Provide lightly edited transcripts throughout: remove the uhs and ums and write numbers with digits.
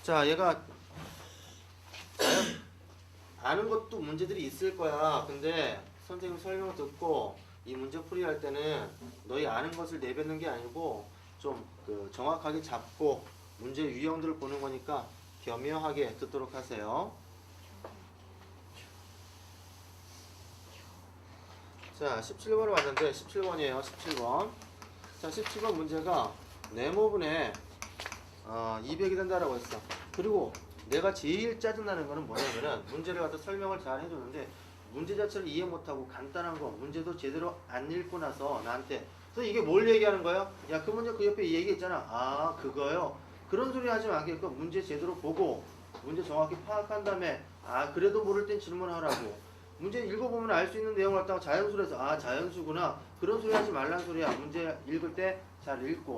자, 얘가 아는 것도 문제들이 있을 거야. 근데 선생님 설명을 듣고 이 문제 풀이할 때는 너희 아는 것을 내뱉는 게 아니고 좀 정확하게 잡고 문제 유형들을 보는 거니까 겸허하게 듣도록 하세요. 자, 17번을 왔는데 17번이에요. 17번. 자, 17번 문제가 네모분의 200이 된다라고 했어. 그리고 내가 제일 짜증나는 거는 뭐냐면은 문제를 갖다 설명을 잘 해줬는데 문제 자체를 이해 못하고 간단한 거 문제도 제대로 안 읽고 나서 나한테 그래서 이게 뭘 얘기하는 거예요? 야, 그 문제 그 옆에 얘기했잖아. 아, 그거요? 그런 소리 하지 말게끔 문제 제대로 보고 문제 정확히 파악한 다음에 아, 그래도 모를 땐 질문하라고. 문제 읽어보면 알 수 있는 내용을 갖다가 자연수로 해서 아, 자연수구나. 그런 소리 하지 말란 소리야. 문제 읽을 때 잘 읽고.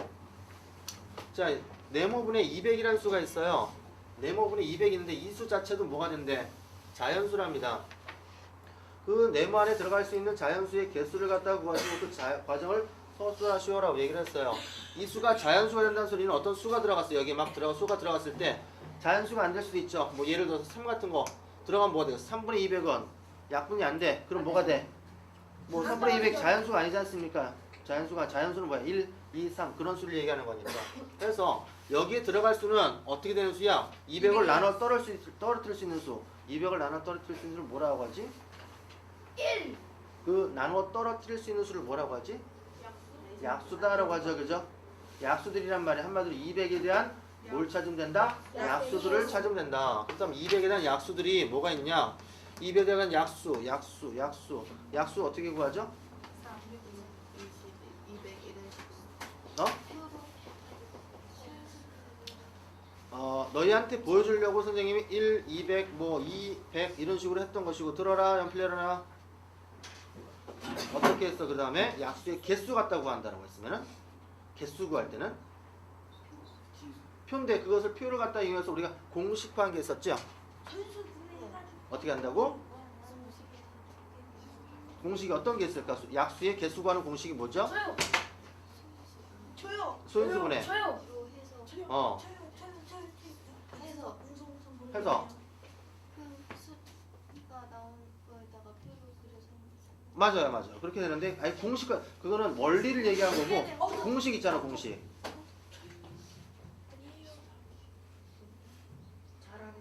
자, 네모분의 200이라는 수가 있어요. 네모분의 200이 있는데 이 수 자체도 뭐가 된대? 자연수랍니다. 그 네모 안에 들어갈 수 있는 자연수의 개수를 갖다가 구하시고 그 과정을 서술하시오라고 얘기를 했어요. 이 수가 자연수가 된다는 소리는 어떤 수가 들어갔어요. 여기 막 수가 들어갔을 때 자연수가 안 될 수도 있죠. 뭐 예를 들어서 3 같은 거 들어가면 뭐가 돼요? 3분의 200원 약분이 안 돼. 그럼 뭐가 돼? 뭐 3분의 200 자연수가 아니지 않습니까? 자연수는 뭐야? 1, 2, 3 그런 수를 얘기하는 거니까. 그래서 여기에 들어갈 수는 어떻게 되는 수야? 200을 나눠 떨어뜨릴 수 있는 수. 200을 나눠 떨어뜨릴 수 있는 수를 뭐라고 하지? 1. 그 나눠 떨어뜨릴 수 있는 수를 뭐라고 하지? 약수다라고 하죠. 그죠? 약수들이란 말이 한마디로 200에 대한 뭘 찾으면 된다? 약수들을 찾으면 된다. 그다음 200에 대한 약수들이 뭐가 있냐? 200에 대한 약수 어떻게 구하죠? 200, 너희한테 보여주려고 선생님이 1, 200, 뭐 2, 100 이런 식으로 했던 것이고 들어라 연필내려놔. 어떻게 했어? 그 다음에 약수의 개수 같다고 구한다라고 했으면은 개수 구할 때는 표인데 그것을 표를 갖다 이용해서 우리가 공식화한 게 있었죠? 어떻게 한다고? 공식이 어떤 게 있을까? 약수의 개수 구하는 공식이 뭐죠? 초요. 소인수분해. 초요. 어. 해서 수가 나온 거에다가 표를 그려서 맞아요. 그렇게 되는데 아니 공식화 그거는 원리를 얘기하는 거고 공식 있잖아 공식. 잘하네.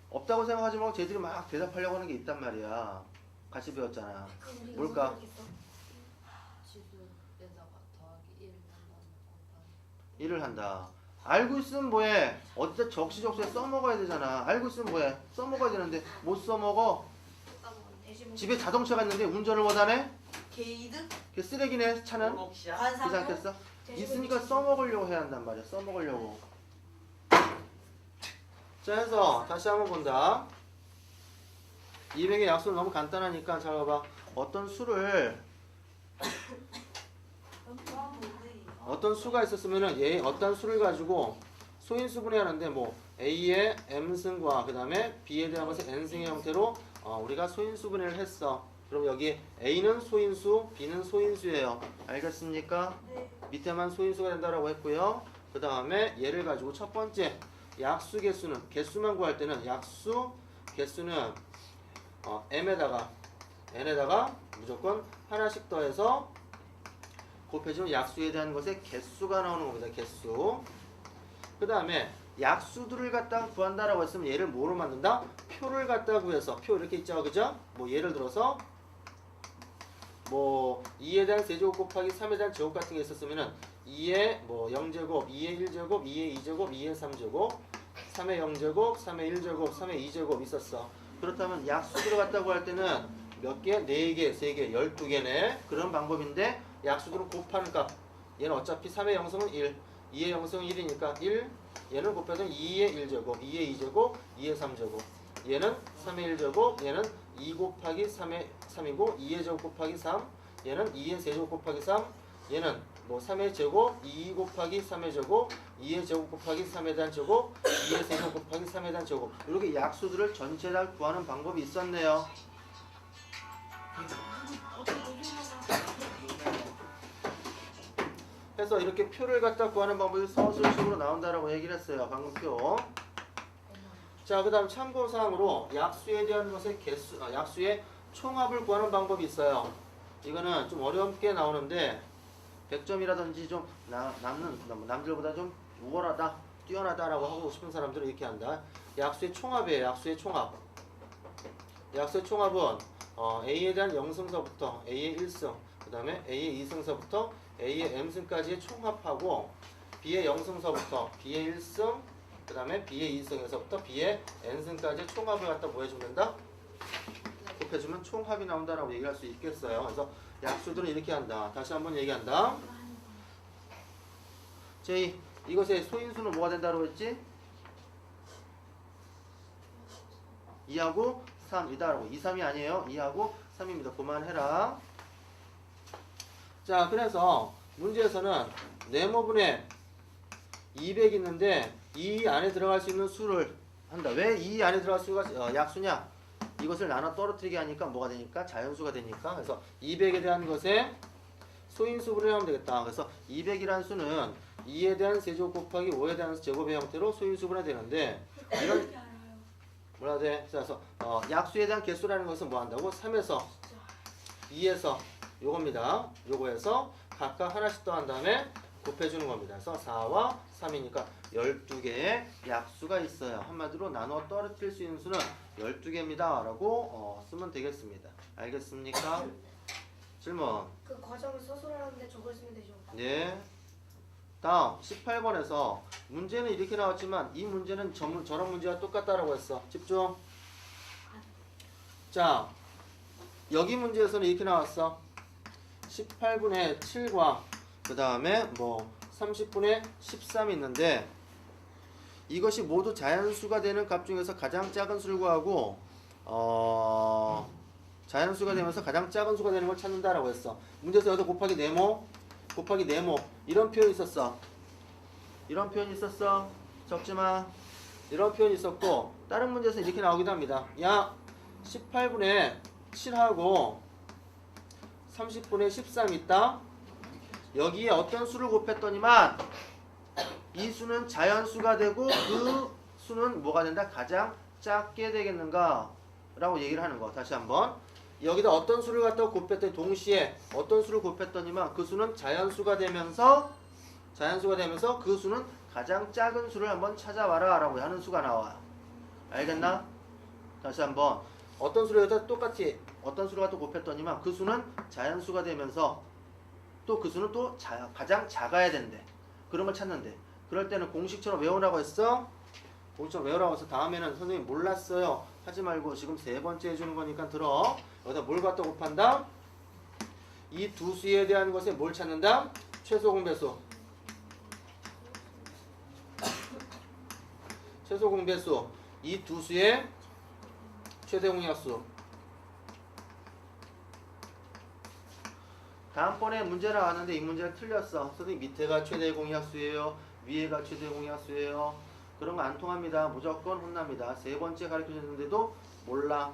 없다고 생각하지 말고 쟤들이 막 대답하려고 하는 게 있단 말이야. 같이 배웠잖아. 뭘까? 지수에다가 더하기 1 한다는 1을 한다. 알고 있으면 뭐해? 어디다 적시적소에 써먹어야 되잖아. 알고 있으면 뭐해? 써먹어야 되는데 못 써먹어. 집에 자동차가 있는데 운전을 못하네? 게이드? 걔 쓰레기네 차는? 그렇지 않겠어? 있으니까 써먹으려고 해야 한단 말이야. 써먹으려고. 자 해서 다시 한번 본다. 200의 약수는 너무 간단하니까 잘 봐봐. 어떤 수를 어떤 수가 있었으면은 얘 어떤 수를 가지고 소인수분해 하는데 뭐 A의 M승과 그 다음에 B에 대한 것을 N승의 형태로 우리가 소인수분해를 했어. 그럼 여기 A는 소인수, B는 소인수예요. 알겠습니까? 네. 밑에만 소인수가 된다라고 했고요. 그 다음에 얘를 가지고 첫 번째 약수 개수는 개수만 구할 때는 약수 개수는 M에다가 N에다가 무조건 하나씩 더해서 곱해주면 약수에 대한 것의 개수가 나오는 겁니다. 개수. 그 다음에 약수들을 갖다가 구한다라고 했으면 얘를 뭐로 만든다? 표를 갖다가 구해서 표 이렇게 있죠. 그죠? 뭐 예를 들어서 뭐 2에 대한 세제곱 곱하기 3에 대한 제곱 같은 게 있었으면은 2의 뭐 0제곱, 2의 1제곱, 2의 2제곱, 2의 3제곱, 3의 0제곱, 3의 1제곱, 3의 2제곱 있었어. 그렇다면 약수들을 갖다가 구할 때는 몇 개? 4개, 3개, 12개네. 그런 방법인데 약수들은 곱하는 값. 얘는 어차피 3의 영성은 1, 2의 영성은 1이니까 1. 얘는 곱해서 2의 1제곱, 2의 2제곱, 2의 3제곱. 얘는 3의 1제곱, 얘는 2 곱하기 3의 3이고 2의 제곱 곱하기 3. 얘는 2의 세제곱 곱하기 3. 얘는 뭐 3의 제곱, 2 곱하기 3의 제곱, 2의 제곱 곱하기 3에 대한 제곱, 2의 세제곱 곱하기 3에 대한 제곱. 이렇게 약수들을 전체 다 구하는 방법이 있었네요. 그래서 이렇게 표를 갖다 구하는 방법이 서술식으로 나온다라고 얘기를 했어요. 방금 표. 자, 그 다음 참고사항으로 약수에 대한 것의 약수의 총합을 구하는 방법이 있어요. 이거는 좀 어렵게 나오는데 100점이라든지 좀 남들보다 좀 우월하다, 뛰어나다라고 하고 싶은 사람들은 이렇게 한다. 약수의 총합이에요. 약수의 총합. 약수의 총합은 A에 대한 0승서부터 A의 1승, 그 다음에 A의 2승서부터 A의 m승까지의 총합하고 B의 0승서부터 B의 1승, 그 다음에 B의 2승에서부터 B의 n승까지의 총합을 갖다 뭐 해주면 된다? 곱해주면 총합이 나온다라고 얘기할 수 있겠어요. 그래서 약수들은 이렇게 한다. 다시 한번 얘기한다. J, 이것의 소인수는 뭐가 된다고 했지? 2하고 3이다라고. 2, 3이 아니에요. 2하고 3입니다. 그만해라. 자, 그래서 문제에서는 네모분의 200 있는데 이 안에 들어갈 수 있는 수를 한다. 왜 이 안에 들어갈 수가 약수냐? 이것을 나눠 떨어뜨리게 하니까 뭐가 되니까? 자연수가 되니까. 그래서 200에 대한 것에 소인수분을 하면 되겠다. 그래서 200이라는 수는 2에 대한 세제곱 곱하기 5에 대한 제곱의 형태로 소인수분해야 되는데 이런 뭐라 돼? 그래서 약수에 대한 개수라는 것은 뭐 한다고? 3에서 2에서 요겁니다. 요거에서 각각 하나씩 더한 다음에 곱해주는 겁니다. 그래서 4와 3이니까 12개의 약수가 있어요. 한마디로 나눠 떨어뜨릴 수 있는 수는 12개입니다. 라고 쓰면 되겠습니다. 알겠습니까? 질문. 그 과정을 서술을 하는데 저걸 쓰면 되죠. 네. 다음 18번에서 문제는 이렇게 나왔지만 이 문제는 저런 문제와 똑같다라고 했어. 집중. 자, 여기 문제에서는 이렇게 나왔어. 18분의 7과 그 다음에 뭐 30분의 13이 있는데 이것이 모두 자연수가 되는 값 중에서 가장 작은 수를 구하고 자연수가 되면서 가장 작은 수가 되는 걸 찾는다라고 했어. 문제에서 여기서 곱하기 네모 이런 표현이 있었어. 이런 표현이 있었어. 적지마. 이런 표현이 있었고 다른 문제에서 이렇게 나오기도 합니다. 야 18분의 7하고 30분의 13 있다. 여기에 어떤 수를 곱했더니만 이 수는 자연수가 되고 그 수는 뭐가 된다? 가장 작게 되겠는가? 라고 얘기를 하는 거. 다시 한번. 여기다 어떤 수를 갖다가 곱했더니 동시에 어떤 수를 곱했더니만 그 수는 자연수가 되면서 그 수는 가장 작은 수를 한번 찾아와라 라고 하는 수가 나와. 알겠나? 다시 한번. 어떤 수를 갖다 똑같이 어떤 수를 갖다 곱했더니만 그 수는 자연수가 되면서 또 그 수는 또 가장 작아야 된대. 그런 걸 찾는데 그럴 때는 공식처럼 외우라고 했어. 공식처럼 외우라고 해서 다음에는 선생님 몰랐어요 하지 말고 지금 세 번째 해주는 거니까 들어. 여기다 뭘 갖다 곱한다? 이 두 수에 대한 것에 뭘 찾는다? 최소 공배수. 최소 공배수. 이 두 수의 최대 공약수. 다음번에 문제 나왔는데 이 문제는 틀렸어. 선생님 밑에가 최대 공약수예요. 위에가 최대 공약수예요. 그런 거 안 통합니다. 무조건 혼납니다. 세 번째 가르쳐줬는데도 몰라.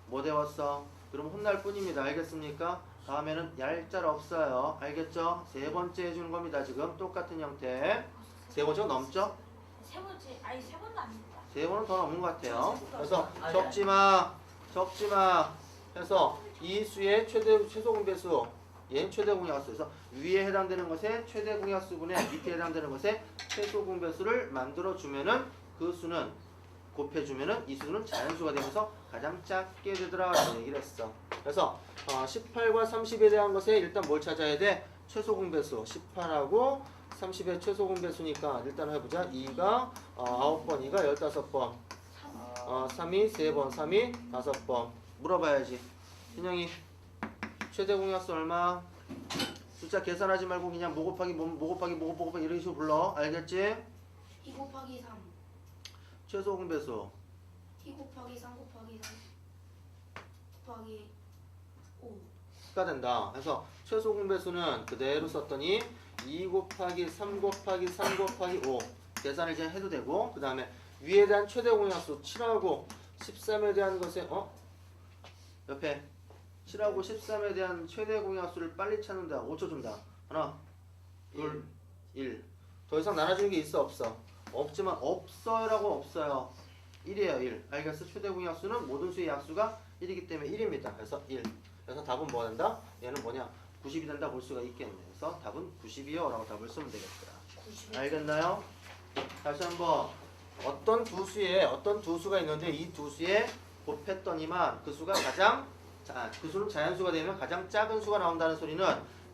못 외웠어. 그럼 혼날 뿐입니다. 알겠습니까? 다음에는 얄짤 없어요. 알겠죠? 세 번째 해주는 겁니다. 지금 똑같은 형태. 세 번째가 넘죠? 세 번째, 아니 세 번도 아닙니다. 세 번은 더 넘은 것 같아요. 그래서 적지마 해서 이 수의 최소 공배수 얘는 최대 공약수. 그래서 위에 해당되는 것에 최대 공약수분에 밑에 해당되는 것에 최소 공배수를 만들어 주면은 그 수는 곱해주면은 이 수는 자연수가 되면서 가장 작게 되더라 라고 얘기를 했어. 그래서 18과 30에 대한 것에 일단 뭘 찾아야 돼? 최소 공배수. 18하고 30의 최소 공배수니까 일단 해보자. 2가 9번, 2가 15번, 3이 3번, 3이 5번. 물어봐야지. 준영이 최대 공약수 얼마? 숫자 계산하지 말고 그냥 뭐 곱하기 이런 식으로 불러. 알겠지? 2 곱하기 3 최소 공배수 2 곱하기 3 곱하기 3 곱하기 5가 된다. 그래서 최소 공배수는 그대로 썼더니 2 곱하기 3 곱하기 3 곱하기 5 계산을 이제 해도 되고 그 다음에 위에 대한 최대 공약수 7하고 13에 대한 것에 옆에 7하고 13에 대한 최대 공약수를 빨리 찾는다. 5초 준다. 하나, 둘, 1. 더 이상 나눠주는 게 있어 없어? 없지만 없어요라고 없어요. 1이에요. 1. 알겠어? 최대 공약수는 모든 수의 약수가 1이기 때문에 1입니다. 그래서 1. 그래서 답은 뭐가 된다? 얘는 뭐냐? 90이 된다 볼 수가 있겠네. 그래서 답은 90이요 라고 답을 쓰면 되겠더라. 90. 알겠나요? 다시 한번 어떤 두 수가 있는데 이 두 수에 곱했더니만 그 수가 그 수는 자연수가 되면 가장 작은 수가 나온다는 소리는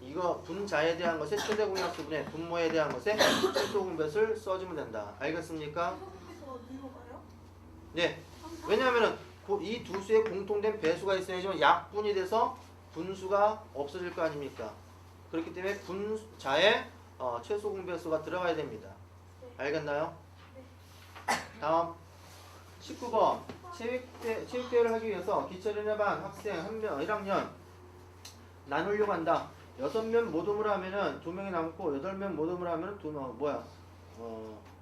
이거 분자에 대한 것의 최대 공약수분의 분모에 대한 것의 최소 공배수를 써주면 된다. 알겠습니까? 네. 왜냐하면은 이 두 수의 공통된 배수가 있어야지만 약분이 돼서 분수가 없어질 거 아닙니까? 그렇기 때문에 분자에 최소 공배수가 들어가야 됩니다. 알겠나요? 다음 19번 체육대회를 하기 위해서 기초연예반 학생 1학년 나누려고 한다. 6명 모둠을 하면은 2명이 남고 8명 모둠을 하면은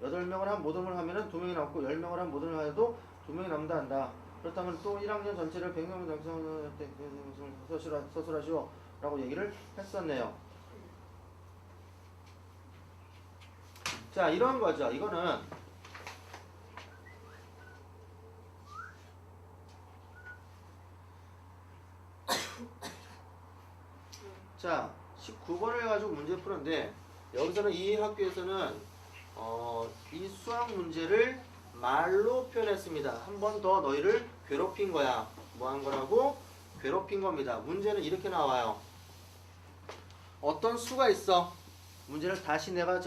8명을 한 모둠을 하면은 2명이 남고 10명을 한 모둠을 해도 2명이 남다 한다. 그렇다면 또 1학년 전체를 100명을 작성할 때 서술하시오 라고 얘기를 했었네요. 자, 이런 거죠. 이거는 자, 19번을 가지고 문제 푸는데 여기서는 이 학교에서는 이 수학 문제를 말로 표현했습니다. 한 번 더 너희를 괴롭힌 거야. 뭐 한 거라고? 괴롭힌 겁니다. 문제는 이렇게 나와요. 어떤 수가 있어. 문제를 다시 내가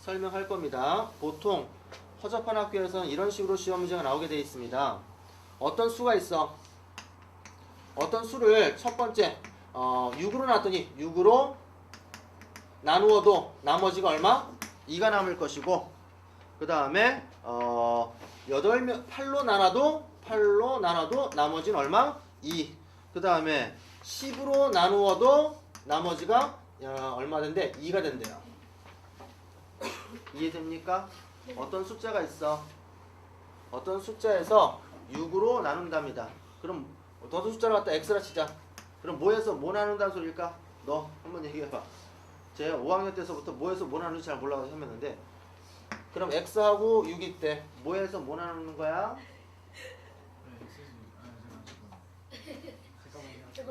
설명할 겁니다. 보통 허접한 학교에서는 이런 식으로 시험 문제가 나오게 되어 있습니다. 어떤 수가 있어. 어떤 수를 첫 번째 6으로 놨더니 6으로 나누어도 나머지가 얼마? 2가 남을 것이고 그 다음에 8명 8로 나눠도 나머지는 얼마? 2. 그 다음에 10으로 나누어도 나머지가 얼마 된대? 2가 된대요. 이해됩니까? 어떤 숫자가 있어. 어떤 숫자에서 6으로 나눈답니다. 그럼 어떤 숫자를 갖다 x라 치자. 그럼 뭐에서 뭐 나눈다는 소리일까? 너 한번 얘기해봐. 제가 5학년 때서부터 뭐에서 뭐 나누는지 잘 몰라서 했는데 그럼 x하고 6이 때 뭐에서 뭐 나누는 거야?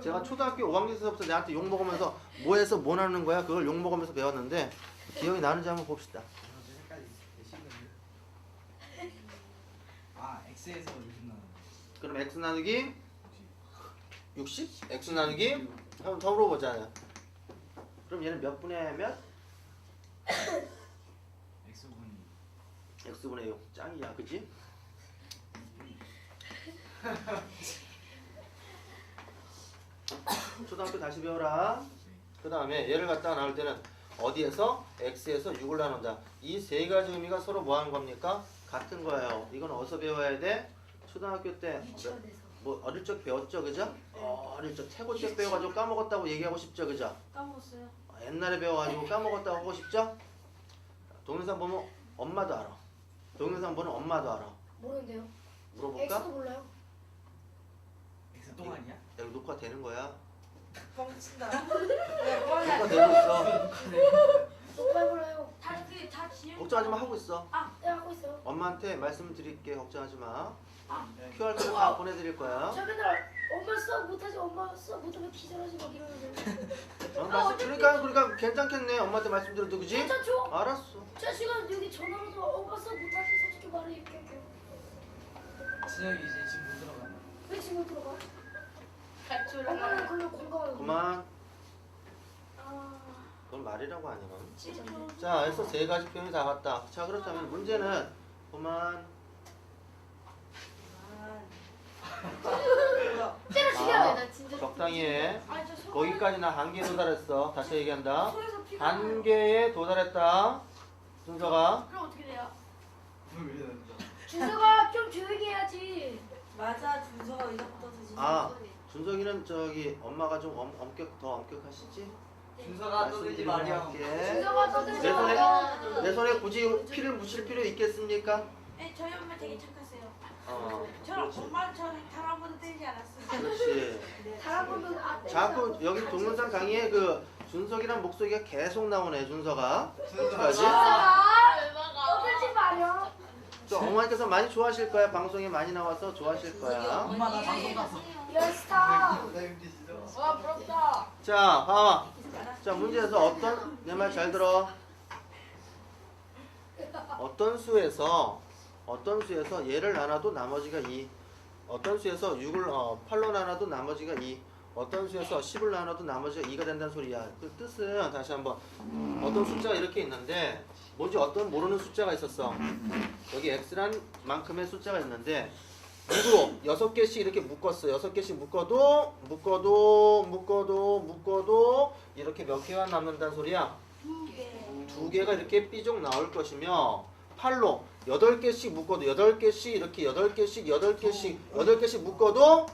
제가 초등학교 5학년 때서부터 내한테 욕 먹으면서 뭐에서 뭐 나누는 거야? 그걸 욕 먹으면서 배웠는데 기억이 나는지 한번 봅시다. X에서 60 나누는 그럼 x 나누기 60? x 나누기 한번 더 물어보잖아요. 그럼 얘는 몇 분의 몇? X분이 x분의 6 짱이야 그치? 초등학교 다시 배워라. 그 다음에 얘를 갖다가 나눌 때는 어디에서? x에서 6을 나눈다. 이 세 가지 의미가 서로 뭐 하는 겁니까? 같은 거예요. 이건 어디서 배워야 돼? 초등학교 때 뭐 어릴 적 배웠죠 그죠? 어릴 적 태고 때 배워가지고 까먹었다고 얘기하고 싶죠 그죠? 까먹었어요. 옛날에 배워가지고 까먹었다고 하고 싶죠? 동영상 보면 엄마도 알아. 동영상 보면 엄마도 알아. 모르는데요. 물어볼까? X도 몰라요. X 동안이야? 여기 녹화 되는 거야. 뻥친다. 녹화 되고 있어. 녹화해 몰라요. 다 지금 걱정하지 마 하고 있어. 네 하고 있어요. 엄마한테 말씀드릴게 걱정하지 마. 네. QR 코드 다 보내드릴 거야. 저 맨날 엄마 수업 못하지 엄마 수업 못하면 기절하지 막 이러는데. 그러니까 괜찮겠네. 엄마한테 말씀드려도 그지? 괜찮죠? 알았어. 저 지금 여기 전화로도 엄마 수업 못하지 솔직히 말해 이렇게. 진혁이 이제 지금 못 들어간다. 왜 지금 못 들어가? 엄마는 그냥 공감하는 그만. 아 그건 말이라고 하냐 넌. 진짜. 자, 그래서 세 가지 표현이 다 같다. 자, 그렇다면 문제는 그만. 때려 죽여요. 아, 적당히 해. 아니 저 손. 거기까지 나 한계에 도달했어. 다시 얘기한다. 손에서 피가 나요. 한계에 도달했다. 순서가. 그럼 어떻게 돼요? 왜 이러는지. 준서가 좀 조용히 해야지. 맞아, 준서가 의자부터 드지. 아, 준석이는 엄마가 좀 더 엄격하시지? 준서가 떠들지 마렴. 말씀드릴게. 준서가 떠들지 내 손에 마요. 내 손에 굳이 피를 묻힐 필요 있겠습니까? 네, 저희 엄마 되게 착하세요. 그렇죠. 그렇지. 엄마는 저를 단 한 번도 때리지 않았어요. 그렇지. 다른 분들 자꾸 여기 동영상 강의에 준석이란 목소리가 계속 나오네, 준서가. 준서가 그렇지? 준서가 떠들지 마요. 저 어머니께서 많이 좋아하실 거야. 방송에 많이 나와서 좋아하실 거야. 엄마 나 방송 봤어. 연스타. 나 힘드시죠? 와 부럽다. 자, 봐봐. 자, 문제에서 어떤 내 말 잘 들어. 어떤 수에서 얘를 나눠도 나머지가 2. 어떤 수에서 6을 8로 나눠도 나머지가 2. 어떤 수에서 10을 나눠도 나머지가 2가 된다는 소리야. 그 뜻은 다시 한번 어떤 숫자가 이렇게 있는데 뭔지 어떤 모르는 숫자가 있었어. 여기 x란 만큼의 숫자가 있는데 6으로 6개씩 이렇게 묶었어. 6개씩 묶어도 이렇게 몇 개가 남는다는 소리야. 2개가 이렇게 삐죽 나올 것이며 8로 8개씩 묶어도 8개씩 이렇게 8개씩 묶어도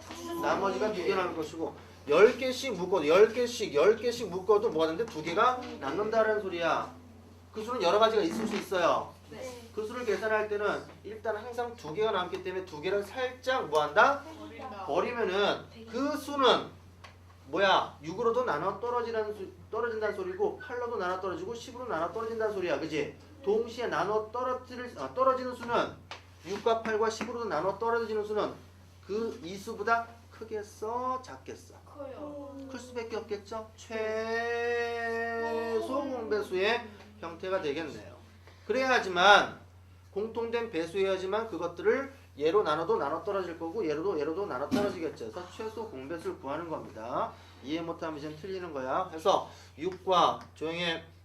나머지가 2개 남을 것이고 10개씩 묶어도 10개씩 묶어도 뭐가 되는데 2개가 남는다는 소리야. 그 수는 여러 가지가 있을 수 있어요. 네. 그 수를 계산할 때는 일단 항상 2개가 남기 때문에 2개를 살짝 뭐한다? 버리면은 그 수는 뭐야? 6으로도 나눠 떨어진다는 소리고 8로도 나눠 떨어지고 10으로 나눠 떨어진다는 소리야. 그지? 동시에 나눠 떨어지는 수는 6과 8과 10으로도 나눠 떨어지는 수는 그 이 수보다 크겠어? 작겠어? 커요. 클 수밖에 없겠죠? 최소 공배수의 형태가 되겠네요. 그래야지만 공통된 배수해야지만 그것들을 얘로 나눠도 나눠 떨어질 거고 얘로도 나눠 떨어지겠죠. 그래서 최소 공배수를 구하는 겁니다. 이해 못하면 이제 틀리는 거야. 그래서 6과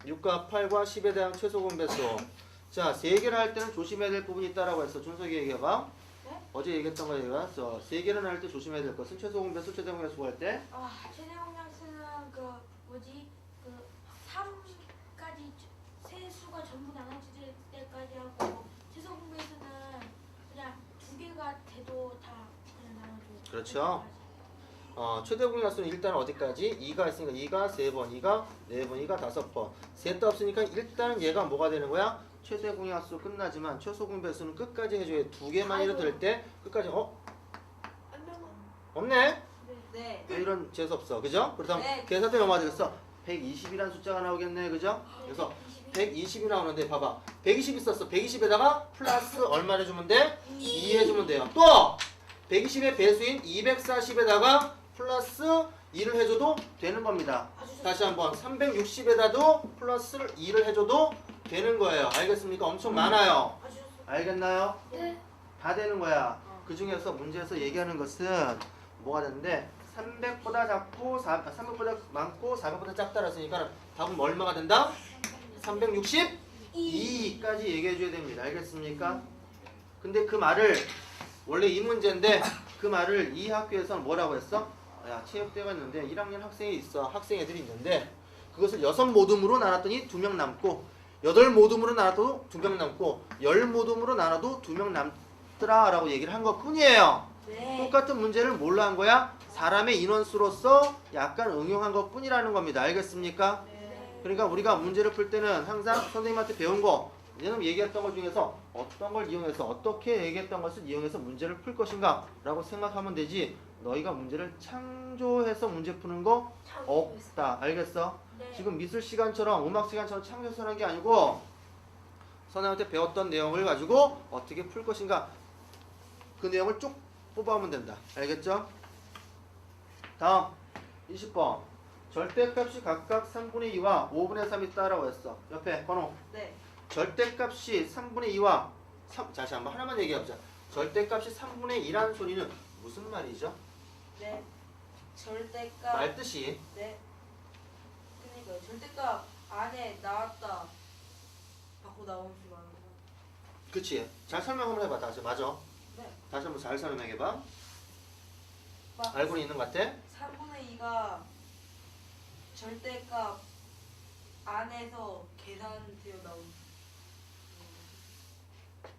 8과 10에 대한 최소 공배수. 자, 세 개를 할 때는 조심해야 될 부분이 있다라고 했어. 준석이 얘기해봐. 네? 어제 얘기했던 거 얘기했어. 세 개를 할 때 조심해야 될 것은 최소 공배수, 최대 공배수 구할 때 아 최대 공약수는 그 뭐지 그 3까지 세 수가 전부 나눠질 때까지 하고 최소 공배수는 그냥 2개가 돼도 다 그냥 나눠줘. 그렇죠. 최대 공약수는 일단 어디까지? 2가 있으니까 2가 3번, 2가 4번, 2가 5번. 셋도 없으니까 일단 얘가 뭐가 되는 거야? 최대 공약수 끝나지만 최소 공배수는 끝까지 해줘야 2개만이라도 될 때 끝까지 없네? 네. 왜 이런 재수 없어. 그죠? 그렇다면 네. 계산 때문에 얼마 되겠어? 120이라는 숫자가 나오겠네. 그죠? 그래서 120이 나오는데 봐봐. 120 있었어. 120에다가 플러스 얼마를 주면 돼? 2 해주면 돼요. 또 120의 배수인 240에다가 플러스 2를 해줘도 되는 겁니다. 다시 한번 360에다도 플러스 2를 해줘도 되는 거예요. 알겠습니까? 엄청 많아요. 알겠나요? 네. 다 되는 거야. 그 중에서 문제에서 얘기하는 것은 뭐가 되는데 300보다 작고 300보다 많고 400보다 작다라 했으니까 답은 얼마가 된다? 362까지 얘기해 줘야 됩니다. 알겠습니까? 근데 그 말을 원래 이 문제인데 그 말을 이 학교에서는 뭐라고 했어? 야, 체육대가 있는데 1학년 학생이 있어. 학생 애들이 있는데 그것을 6모둠으로 나눴더니 2명 남고 8모둠으로 나눠도 2명 남고 10모둠으로 나눠도 2명 남더라 라고 얘기를 한 것 뿐이에요. 네. 똑같은 문제를 뭘로 한 거야? 사람의 인원수로서 약간 응용한 것 뿐이라는 겁니다. 알겠습니까? 네. 그러니까 우리가 문제를 풀 때는 항상 선생님한테 배운 거 얘는 얘기했던 것 중에서 어떤 걸 이용해서 어떻게 얘기했던 것을 이용해서 문제를 풀 것인가 라고 생각하면 되지 너희가 문제를 창조해서 문제 푸는 거 없다. 알겠어? 네. 지금 미술 시간처럼 음악 시간처럼 창조해서 하는 게 아니고 선생님한테 배웠던 내용을 가지고 어떻게 풀 것인가 그 내용을 쭉 뽑아오면 된다. 알겠죠? 다음 20번 절대값이 각각 3분의 2와 5분의 3이 있다라고 했어. 옆에 번호 네. 절대값이 3분의 2와 다시 한번 하나만 얘기해보자. 절대값이 3분의 2라는 소리는 무슨 말이죠? 네. 절대값. 말 뜻이 네. 그러니까요. 절대값 안에 나왔다. 받고 나온 수 많은 거. 그치? 잘 설명 한번 해봐. 다시 맞아. 네. 다시 한번 잘 설명해봐. 막 알고는 있는 것 같아? 3분의 2가 절대값 안에서 계산되어 나온.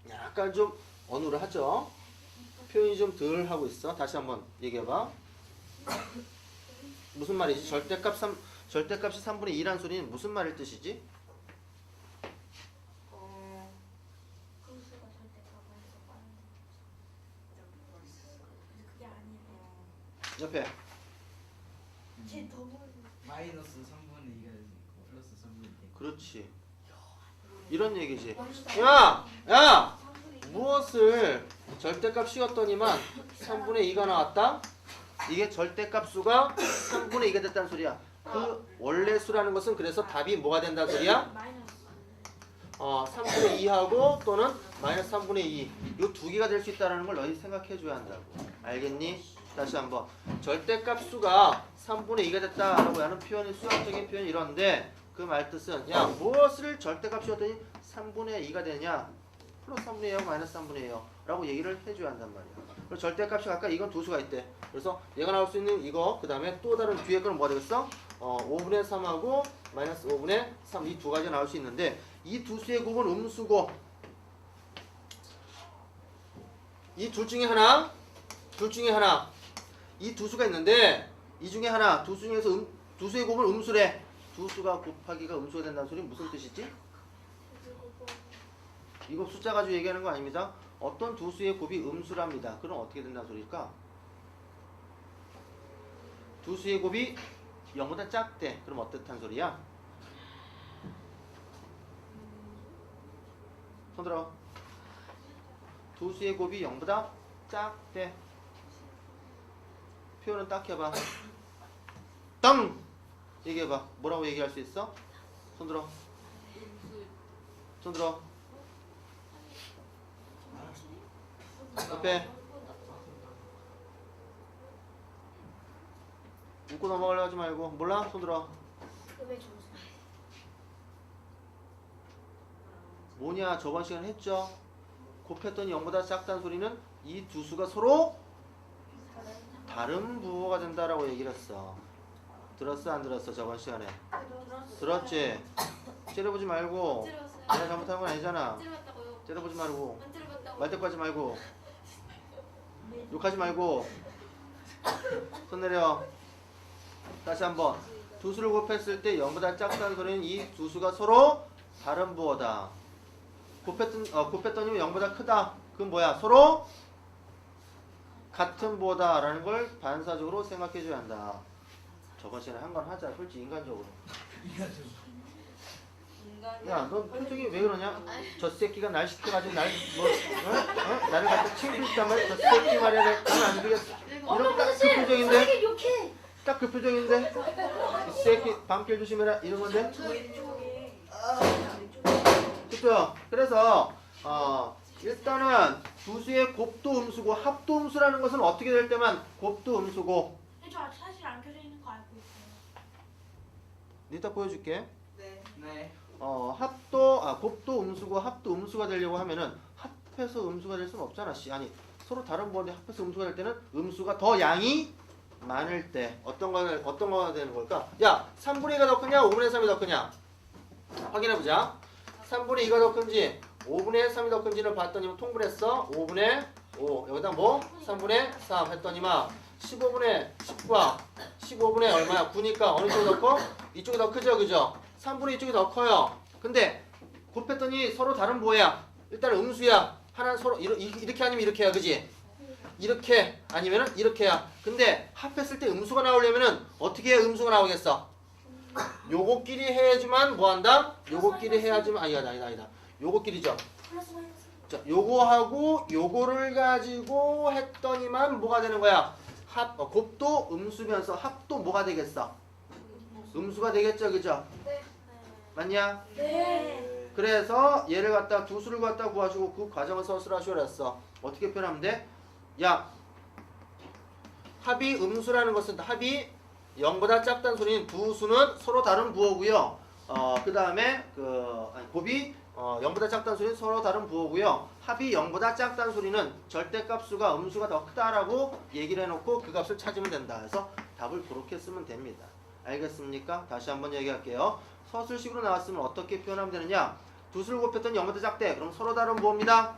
약간 좀 어눌하죠? 표현이 좀 덜 하고 있어. 다시 한번 얘기해봐. 무슨 말이지? 절대값이 3분의 2라는 소리는 무슨 말일 뜻이지? 그 수가 절대값에서 빠른 거. 그게 아니에요. 옆에 제 더블. 마이너스 3분의 2가 있고 플러스 3분의 2. 그렇지. 이런 얘기지. 야! 야! 무엇을 절대값 씌웠더니만 3분의 2가 나왔다? 이게 절대값수가 3분의 2가 됐다는 소리야. 그 원래 수라는 것은 그래서 답이 뭐가 된다는 소리야? 마이너스. 3분의 2하고 또는 마이너스 3분의 2. 이 두 개가 될 수 있다는 걸 너희 생각해 줘야 한다고. 알겠니? 다시 한번. 절대값수가 3분의 2가 됐다라고 하는 표현이 수학적인 표현이 이런데 그 말뜻은 야 무엇을 절대값 씌웠더니 3분의 2가 되냐? 플러스 3분의 2하고 마이너스 3분의 2요 라고 얘기를 해줘야 한단 말이야. 그리고 절대값이 아까 이건 두 수가 있대. 그래서 얘가 나올 수 있는 이거 그 다음에 또 다른 뒤에 거는 뭐가 되겠어? 5분의 3하고 마이너스 5분의 3 이 두 가지가 나올 수 있는데 이 두 수의 곱은 음수고 이 둘 중에 하나 이 두 수가 있는데 이 중에 하나 두 수 중에서 두 수의 곱은 음수래. 두 수가 곱하기가 음수가 된다는 소리는 무슨 뜻이지? 이거 숫자 가지고 얘기하는 거 아닙니다. 어떤 두 수의 곱이 음수랍니다. 그럼 어떻게 된다는 소리일까? 두 수의 곱이 0보다 작대. 그럼 어떻단 소리야? 손 들어. 두 수의 곱이 0보다 작대. 표현은 딱 해봐. 땅! 얘기해봐. 뭐라고 얘기할 수 있어? 손 들어. 손 들어. 옆에. 웃고 넘어가려 하지 말고. 몰라? 손 들어. 왜 점수? 뭐냐? 저번 시간에 했죠? 곱했더니 0보다 작다는 소리는 이 두 수가 서로 다른 부호가 된다라고 얘기를 했어. 들었어? 안 들었어? 저번 시간에. 들었지? 째려보지 말고. 찔러봤어요. 내가 잘못한 건 아니잖아. 찔러봤다고요. 째려보지 말고. 안 찔러봤다고. 말대꾸하지 말고. 욕하지 말고. 손 내려. 다시 한번. 두 수를 곱했을 때 0보다 작다는 소리는 이 두 수가 서로 다른 부호다. 곱했더니 0보다 크다. 그건 뭐야? 서로 같은 부호다 라는 걸 반사적으로 생각해 줘야 한다. 저번 시간에 한 건 하자. 솔직히 인간적으로. 야, 너 표정이 왜 그러냐? 저 새끼가 날 시켜가지고 나를 나를 갖다 챙겨줬단 말이야. 저 새끼 말이야. 그러면 안 되겠어. 이런 딱 그 표정인데? 선생님 욕해. 딱 그 표정인데? 이 새끼 밤길 조심해라. 이런 건데? 그쵸? 그래서 일단은 두 수의 곱도 음수고 합도 음수라는 것은 어떻게 될 때만 곱도 음수고. 근데 저 사실 안 켜져 있는 거 알고 있어요. 이따 보여줄게. 네. 곱도 음수고 합도 음수가 되려고 하면은 합해서 음수가 될 수는 없잖아. 아니 서로 다른 부호인데 합해서 음수가 될 때는 음수가 더 양이 많을 때 어떤 거가 되는 걸까? 야, 3분의 2가 더 크냐? 5분의 3이 더 크냐? 확인해 보자. 3분의 2가 더 큰지 5분의 3이 더 큰지를 봤더니 통분했어. 5분의 5 여기다 뭐? 3분의 3 했더니만 15분의 10과 15분의 얼마야? 9니까 어느 쪽이 더 커? 이쪽이 더 크죠? 그죠? 3분의 이쪽이 더 커요. 근데 곱했더니 서로 다른 부호야. 일단 음수야. 하나는 서로 이렇게 아니면 이렇게야. 그지? 이렇게 아니면은 이렇게야. 근데 합했을 때 음수가 나오려면은 어떻게 해야 음수가 나오겠어? 요거끼리 해야지만 뭐한다? 요거끼리 해야지만 아니다. 요거끼리죠. 플러스 마이너스. 자, 요거하고 요거를 가지고 했더니만 뭐가 되는 거야? 곱도 음수면서 합도 뭐가 되겠어? 음수가 되겠죠, 그죠? 네. 맞냐? 네. 그래서 얘를 갖다 두 수를 갖다 구하시고 그 과정을 서술하시오 그랬어. 어떻게 표현하면 돼? 야, 합이 음수라는 것은 합이 0보다 작다는 소리는 두 수는 서로 다른 부호고요. 그 다음에 곱이 0보다 작다는 소리는 서로 다른 부호고요. 합이 0보다 작다는 소리는 절대값수가 음수가 더 크다라고 얘기를 해놓고 그 값을 찾으면 된다. 그래서 답을 그렇게 쓰면 됩니다. 알겠습니까? 다시 한번 얘기할게요. 서술식으로 나왔으면 어떻게 표현하면 되느냐? 두 수를 곱했더니 0보다 작대. 그럼 서로 다른 부호입니다.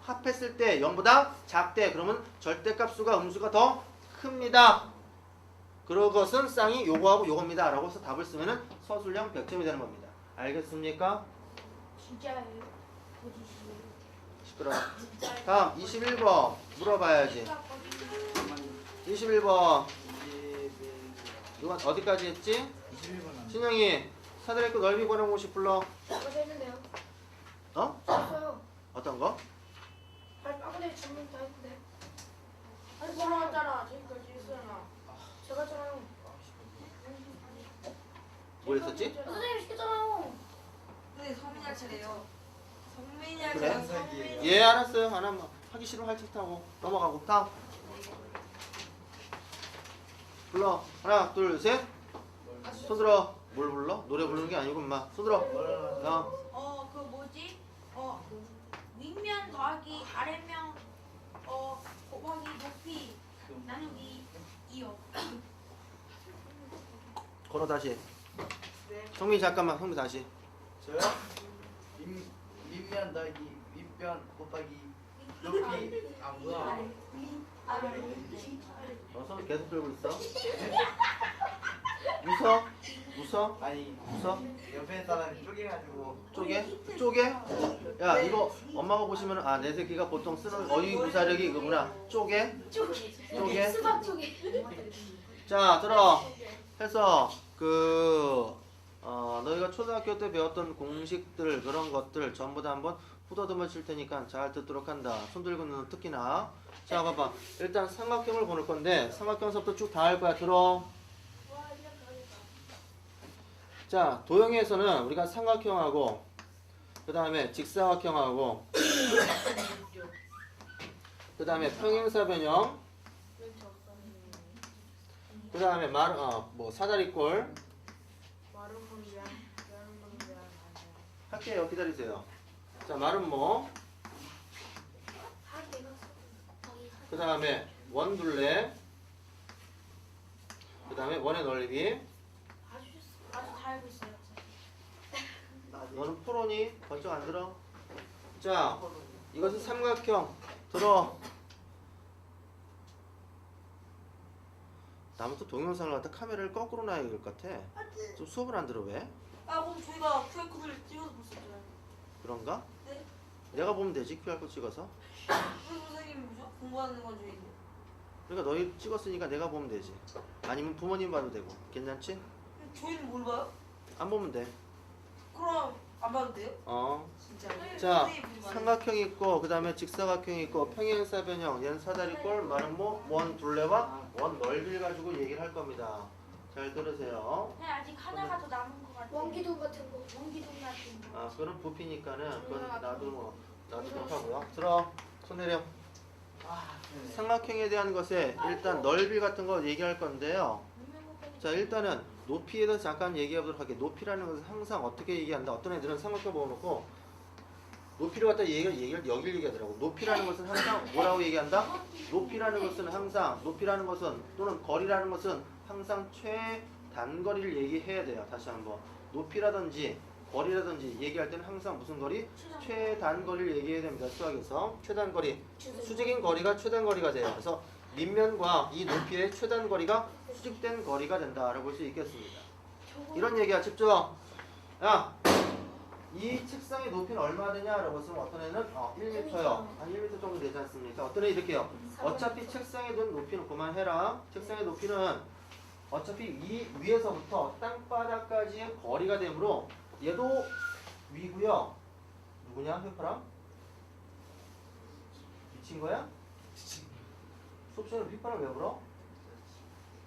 합했을 때 0보다 작대. 그러면 절대값수가 음수가 더 큽니다. 그것은 쌍이 요거하고 요겁니다. 라고 해서 답을 쓰면은 서술량 100점이 되는 겁니다. 알겠습니까? 진짜예요. 보여주시죠. 시끄러워. 다음 21번 물어봐야지. 21번 이건 어디까지 했지? 21번 안 신영이 사다리꼴 넓이 구하는 공식 불러. 어제 했는데요. 어? 썼어요. 어떤 거? 다 했는데. 아니 걸어왔잖아. 지금까지 했잖아. 제가 잖아요. 뭐 했었지? 선생님 시켰잖아요. 근데 성민이 차례요. 성민이 그래? 성민이. 예, 알았어요. 안 하면 하기 싫으면 할 짓하고 넘어가고. 다음. 불러. 하나, 둘, 셋. 손 들어. 뭘 불러? 노래 부르는 게 아니고 인마. 손 들어. 다음. 그 뭐지? 윗면 더하기 아래면 곱하기 높이 나누기 2요. 걸어 다시. 네. 성민 잠깐만. 성민 다시. 저요? 밑면 더하기 윗면 곱하기 높이. 아 뭐야? 손을 계속 들고 있어. 웃어? 웃어? 아니 웃어? 옆에 사람이 쪼개가지고. 쪼개? 야 이거 엄마가 보시면 내 새끼가 보통 쓰는 어휘 구사력이 이거구나. 쪼개? 쪼개? 수박 쪽에. 자 들어. 해서 너희가 초등학교 때 배웠던 공식들 그런 것들 전부 다 한번 후다듬어 칠 테니까 잘 듣도록 한다. 손 들고 있는 너 특히나. 자 봐봐. 일단 삼각형을 보낼 건데 삼각형서부터 쭉 다 할 거야. 들어. 자 도형에서는 우리가 삼각형하고 그 다음에 직사각형하고 그 다음에 평행사변형 그 다음에 사다리꼴 할게요. 기다리세요. 자 마름모 그 다음에 원둘레 그 다음에 원의 넓이. 아주 다 알고 있어요. 너는 프로니? 번쩍 안 들어? 자 이것은 삼각형. 들어. 나부터 동영상을 갖다 카메라를 거꾸로 놔야 될 것 같아. 좀 수업을 안 들어 왜? 그럼 저희가 QR코드를 찍어서 볼 수 있잖아요. 그런가? 네. 내가 보면 되지 QR코드 찍어서. 선생님이 뭐죠? 공부하는 건 중인데. 그러니까 너희 찍었으니까 내가 보면 되지. 아니면 부모님 봐도 되고. 괜찮지? 저희는 뭘 봐요? 안 보면 돼. 그럼 안 봐도 돼요? 진짜요? 자 선생님 보지 말아요. 삼각형이 있고 그 다음에 직사각형이 있고 평행사변형 얘는 사다리꼴 마름모 원 둘레와 원 넓이를 가지고 얘기를 할 겁니다. 잘 들으세요. 네, 아직 하나가 더 남은 것 같아요. 원기둥 같은 거. 원기둥 같은 거. 그건 부피니까는 그건 나도 못하고요. 들어. 손 내려. 삼각형에 대한 것에 일단 넓이 같은 거 얘기할 건데요. 자 일단은 높이에 대해서 잠깐 얘기해 보도록 할게요. 높이라는 것은 항상 어떻게 얘기한다. 어떤 애들은 삼각형 보여놓고 높이를 갖다 얘기를 여길 얘기하더라고. 높이라는 것은 항상 뭐라고 얘기한다? 높이라는 것은 또는 거리라는 것은 항상 최단거리를 얘기해야 돼요. 다시 한번 높이라든지 거리라든지 얘기할 때는 항상 무슨 거리? 최단거리를 얘기해야 됩니다. 수학에서 최단거리 수직인 거리가 최단거리가 돼요. 그래서 밑면과 이 높이의 최단거리가 수직된 거리가 된다라고 볼 수 있겠습니다. 이런 얘기야. 집중. 야, 이 책상의 높이는 얼마 되냐라고 했으면 어떤 애는 1m요. 한 1m 정도 되지 않습니까? 어떤 애 이렇게요. 어차피 책상에 둔 높이는 그만해라. 책상의 높이는 어차피 이 위에서부터 땅바닥까지의 거리가 되므로 얘도 위고요. 누구냐? 휘파람? 미친 거야? 수업 시간에 휘파람 왜 불어?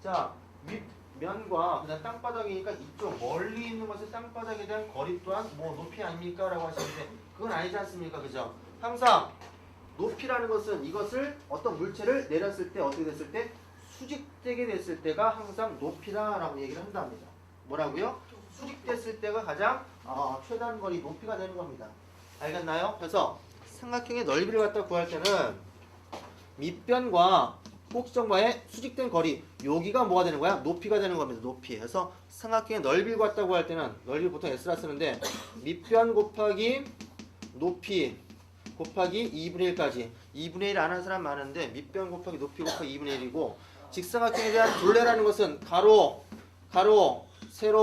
자, 윗면과 그냥 땅바닥이니까 이쪽 멀리 있는 것의 땅바닥에 대한 거리 또한 뭐 높이 아닙니까? 라고 하시는데 그건 아니지 않습니까? 그죠? 항상 높이라는 것은 이것을 어떤 물체를 내렸을 때 어떻게 됐을 때 수직되게 됐을 때가 항상 높이다라고 얘기를 한답니다. 뭐라고요? 수직됐을 때가 가장 최단거리 높이가 되는 겁니다. 알겠나요? 그래서 삼각형의 넓이를 갖다 구할 때는 밑변과 꼭지점과의 수직된 거리 여기가 뭐가 되는 거야? 높이가 되는 겁니다. 높이. 그래서 삼각형의 넓이를 갖다 구할 때는 넓이 보통 S라 쓰는데 밑변 곱하기 높이 곱하기 2분의 1까지 2분의 1 안 하는 사람 많은데 밑변 곱하기 높이 곱하기 2분의 1이고 직사각형에 대한 둘레라는 것은 가로 세로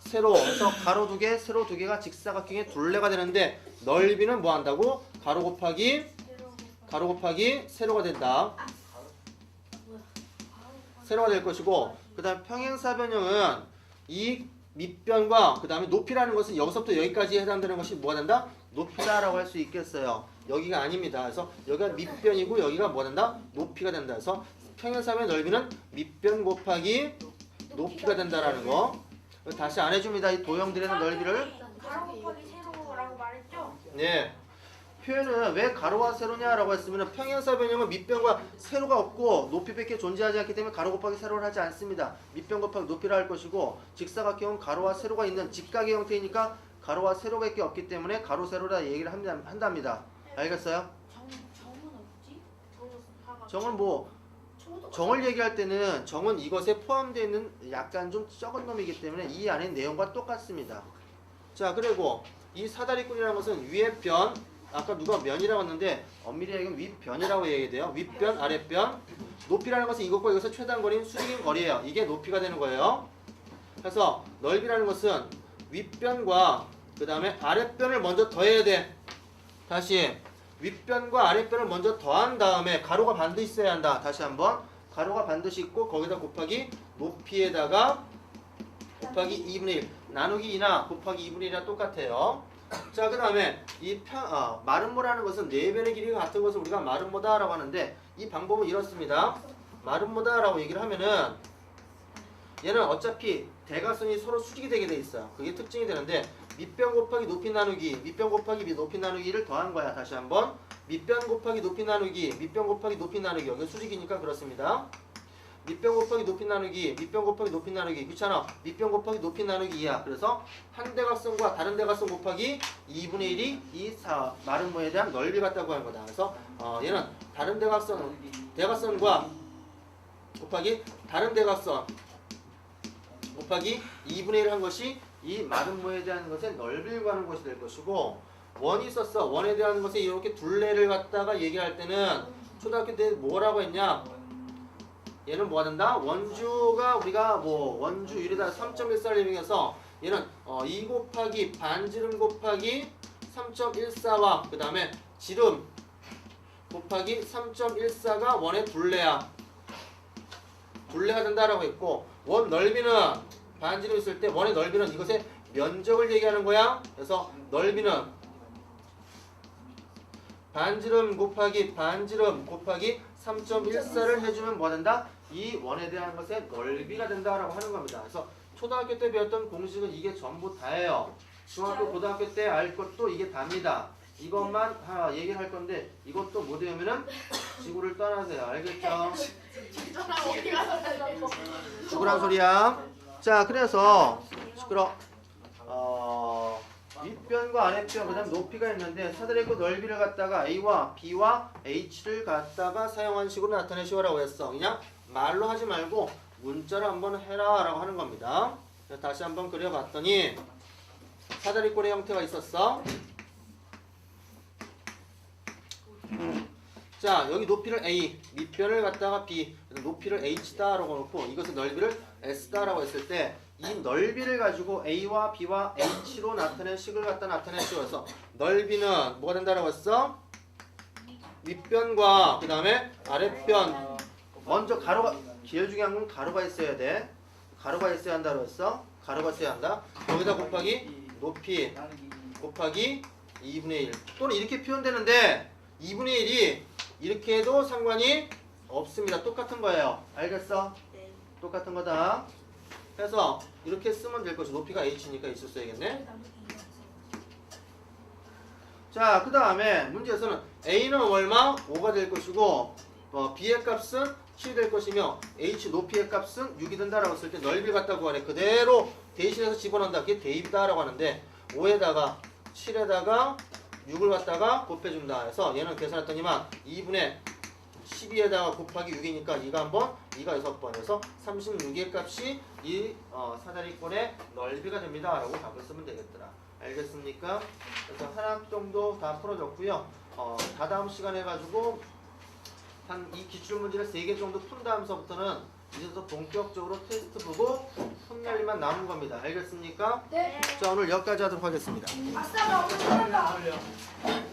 그래서 가로 두 개, 세로 두 개가 직사각형의 둘레가 되는데 넓이는 뭐 한다고? 가로 곱하기 세로가 된다. 세로가 될 것이고 그 다음 평행사변형은 이 밑변과 그 다음에 높이라는 것은 여기서부터 여기까지 해당되는 것이 뭐가 된다? 높이다라고 할 수 있겠어요. 여기가 아닙니다. 그래서 여기가 밑변이고 여기가 뭐 된다? 높이가 된다. 그래서 평행사변의 넓이는 밑변 곱하기 높이가 된다라는 거. 다시 안 해줍니다. 이 도형들의 넓이를. 가로 곱하기 세로라고 말했죠? 네. 표현은 왜 가로와 세로냐라고 했으면 평행사변형은 밑변과 세로가 없고 높이밖에 존재하지 않기 때문에 가로 곱하기 세로를 하지 않습니다. 밑변 곱하기 높이를 할 것이고 직사각형은 가로와 세로가 있는 직각의 형태이니까 가로와 세로밖에 없기 때문에 가로 세로라 얘기를 한답니다. 알겠어요? 정은 없지? 정은 뭐 정을 얘기할 때는 정은 이것에 포함되어 있는 약간 좀 적은 놈이기 때문에 이 안에 내용과 똑같습니다. 자, 그리고 이 사다리꼴이라는 것은 위의 변, 아까 누가 면이라고 했는데 엄밀히 얘기하면 윗변이라고 얘기해야 돼요. 윗변, 아랫변. 높이라는 것은 이것과 이것의 최단 거리인 수직인 거리예요. 이게 높이가 되는 거예요. 그래서 넓이라는 것은 윗변과 그 다음에 아랫변을 먼저 더해야 돼. 다시 윗변과 아랫변을 먼저 더한 다음에 가로가 반드시 있어야 한다. 다시 한번 가로가 반드시 있고 거기다 곱하기 높이에다가 곱하기 2분의 1 나누기 2나 곱하기 2분의 1이랑 똑같아요. 자, 그 다음에 이 마름모라는 것은 4변의 길이가 같은 것을 우리가 마름모다라고 하는데 이 방법은 이렇습니다. 마름모다라고 얘기를 하면은 얘는 어차피 대각선이 서로 수직이 되게 돼 있어요. 그게 특징이 되는데 밑변 곱하기 높이 나누기, 밑변 곱하기 높이 나누기를 더한 거야. 다시 한번 밑변 곱하기 높이 나누기, 밑변 곱하기 높이 나누기. 여기 수직이니까 그렇습니다. 밑변 곱하기 높이 나누기, 밑변 곱하기 높이 나누기. 그렇잖아. 밑변 곱하기 높이 나누기 2야. 그래서 한 대각선과 다른 대각선 곱하기 2분의 1이 이 마름모에 대한 넓이 같다고 하는 거다. 그래서 얘는 다른 대각선과 곱하기 다른 대각선 곱하기 2분의 1 한 것이 이 마름모에 대한 것의 넓이를 구하는 것이 될 것이고 원이 있었어. 원에 대한 것에 이렇게 둘레를 갖다가 얘기할 때는 초등학교 때 뭐라고 했냐? 얘는 뭐가 된다? 원주가 우리가 뭐 원주 1에다 3.14를 이용해서 얘는 2 곱하기 반지름 곱하기 3.14와 그 다음에 지름 곱하기 3.14가 원의 둘레야. 둘레가 된다라고 했고 원 넓이는 반지름 있을 때 원의 넓이는 이것의 면적을 얘기하는 거야. 그래서 넓이는 반지름 곱하기 반지름 곱하기 3.14를 해주면 뭐 된다? 이 원에 대한 것의 넓이가 된다라고 하는 겁니다. 그래서 초등학교 때 배웠던 공식은 이게 전부 다예요. 중학교, 고등학교 때 알 것도 이게 답니다. 이것만 얘기를 할 건데 이것도 못 외우면은 지구를 떠나세요. 알겠죠? 죽으란 소리야. 자, 그래서 시끄러. 윗변과 아랫변 그다음 높이가 있는데 사다리꼴 넓이를 갖다가 A와 B와 H를 갖다가 사용한 식으로 나타내시오라고 했어. 그냥 말로 하지 말고 문자로 한번 해라라고 하는 겁니다. 다시 한번 그려봤더니 사다리꼴의 형태가 있었어. 자, 여기 높이를 A, 밑변을 갖다가 B, 높이를 H다라고 놓고 이것의 넓이를 S다라고 했을 때 이 넓이를 가지고 A와 B와 H로 나타낸 식을 갖다 나타내시오. 그래서 넓이는 뭐가 된다라고 했어? 윗변과 그 다음에 아랫변. 먼저 가로가 제일 중요한 건 가로가 있어야 돼. 가로가 있어야 한다고 했어. 가로가 있어야 한다. 여기다 곱하기 높이 곱하기 2분의 1 또는 이렇게 표현되는데 2분의 1이 이렇게 해도 상관이 없습니다. 똑같은 거예요. 알겠어? 네. 똑같은 거다. 그래서 이렇게 쓰면 될 것이 높이가 h니까 H로 써야겠네. 자, 그 다음에 문제에서는 A는 얼마? 5가 될 것이고 B의 값은 7이 될 것이며 H 높이의 값은 6이 된다라고 했을 때 넓이를 갖다 구하래. 그대로 대신해서 집어넣는다. 그게 대입이다라고 하는데 5에다가 7에다가 6을 갖다가 곱해준다. 그래서 얘는 계산했더니만 2분의 12에다가 곱하기 6이니까 2가 한번 2가 6번 해서 36의 값이 이 사다리꼴의 넓이가 됩니다 라고 답을 쓰면 되겠더라. 알겠습니까? 그래서 하나 정도 다 풀어줬고요. 다다음 시간에 가지고 한 이 기출문제를 3개 정도 푼 다음서부터는 이제부터 본격적으로 테스트 보고 푼날만 남은 겁니다. 알겠습니까? 네. 자, 오늘 여기까지 하도록 하겠습니다. 아싸, 나 오늘 찾았다.